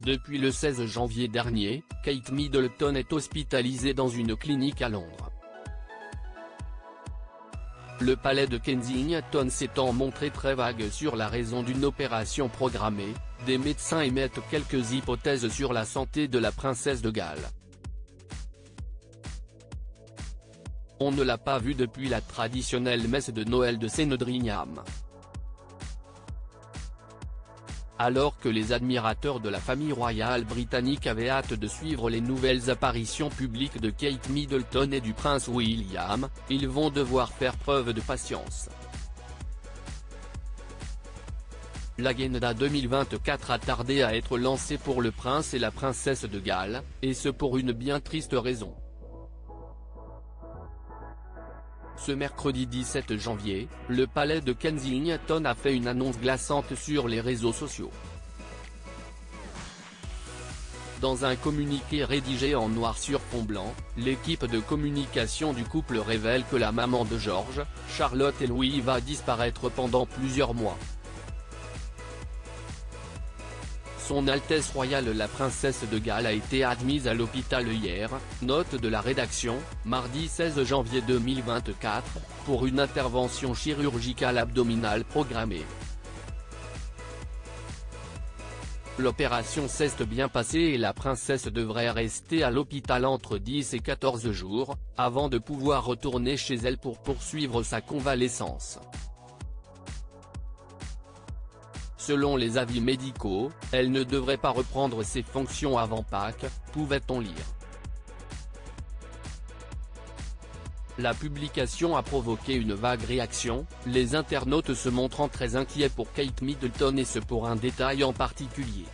Depuis le 16 janvier dernier, Kate Middleton est hospitalisée dans une clinique à Londres. Le palais de Kensington s'étant montré très vague sur la raison d'une opération programmée, des médecins émettent quelques hypothèses sur la santé de la princesse de Galles. On ne l'a pas vue depuis la traditionnelle messe de Noël de Sandringham. Alors que les admirateurs de la famille royale britannique avaient hâte de suivre les nouvelles apparitions publiques de Kate Middleton et du prince William, ils vont devoir faire preuve de patience. L'agenda 2024 a tardé à être lancé pour le prince et la princesse de Galles, et ce pour une bien triste raison. Ce mercredi 17 janvier, le palais de Kensington a fait une annonce glaçante sur les réseaux sociaux. Dans un communiqué rédigé en noir sur fond blanc, l'équipe de communication du couple révèle que la maman de George, Charlotte et Louis va disparaître pendant plusieurs mois. Son Altesse royale la princesse de Galles a été admise à l'hôpital hier, note de la rédaction, mardi 16 janvier 2024, pour une intervention chirurgicale abdominale programmée. L'opération s'est bien passée et la princesse devrait rester à l'hôpital entre 10 et 14 jours, avant de pouvoir retourner chez elle pour poursuivre sa convalescence. Selon les avis médicaux, elle ne devrait pas reprendre ses fonctions avant Pâques, pouvait-on lire. La publication a provoqué une vague réaction, les internautes se montrant très inquiets pour Kate Middleton et ce pour un détail en particulier.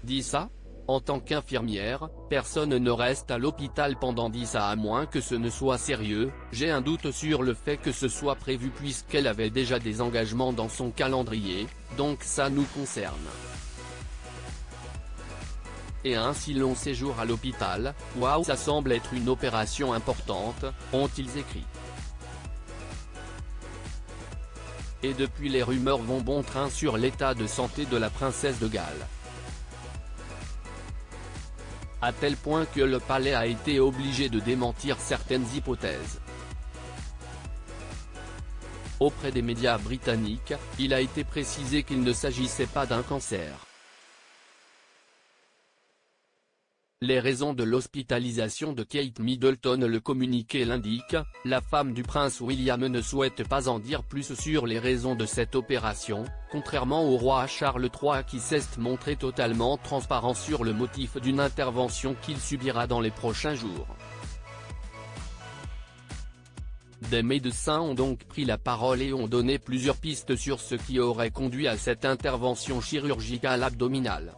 Dit ça ? En tant qu'infirmière, personne ne reste à l'hôpital pendant 10 ans à moins que ce ne soit sérieux, j'ai un doute sur le fait que ce soit prévu puisqu'elle avait déjà des engagements dans son calendrier, donc ça nous concerne. Et un si long séjour à l'hôpital, waouh ça semble être une opération importante, ont-ils écrit. Et depuis les rumeurs vont bon train sur l'état de santé de la princesse de Galles. À tel point que le palais a été obligé de démentir certaines hypothèses. Auprès des médias britanniques, il a été précisé qu'il ne s'agissait pas d'un cancer. Les raisons de l'hospitalisation de Kate Middleton. Le communiqué l'indique, la femme du prince William ne souhaite pas en dire plus sur les raisons de cette opération, contrairement au roi Charles III qui s'est montré totalement transparent sur le motif d'une intervention qu'il subira dans les prochains jours. Des médecins ont donc pris la parole et ont donné plusieurs pistes sur ce qui aurait conduit à cette intervention chirurgicale abdominale.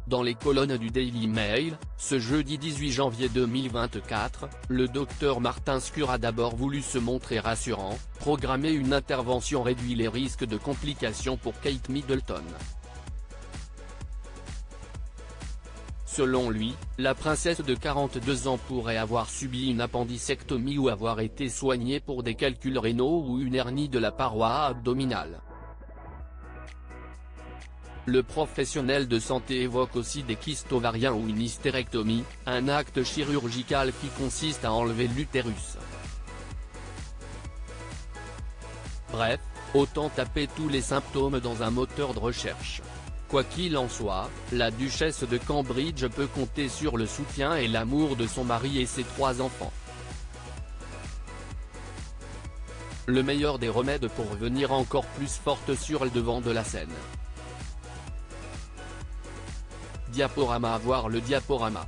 Dans les colonnes du Daily Mail, ce jeudi 18 janvier 2024, le docteur Martin Skur a d'abord voulu se montrer rassurant, programmer une intervention réduit les risques de complications pour Kate Middleton. Selon lui, la princesse de 42 ans pourrait avoir subi une appendicectomie ou avoir été soignée pour des calculs rénaux ou une hernie de la paroi abdominale. Le professionnel de santé évoque aussi des kystes ovariens ou une hystérectomie, un acte chirurgical qui consiste à enlever l'utérus. Bref, autant taper tous les symptômes dans un moteur de recherche. Quoi qu'il en soit, la duchesse de Cambridge peut compter sur le soutien et l'amour de son mari et ses 3 enfants. Le meilleur des remèdes pour revenir encore plus forte sur le devant de la scène. Diaporama. Voir le diaporama.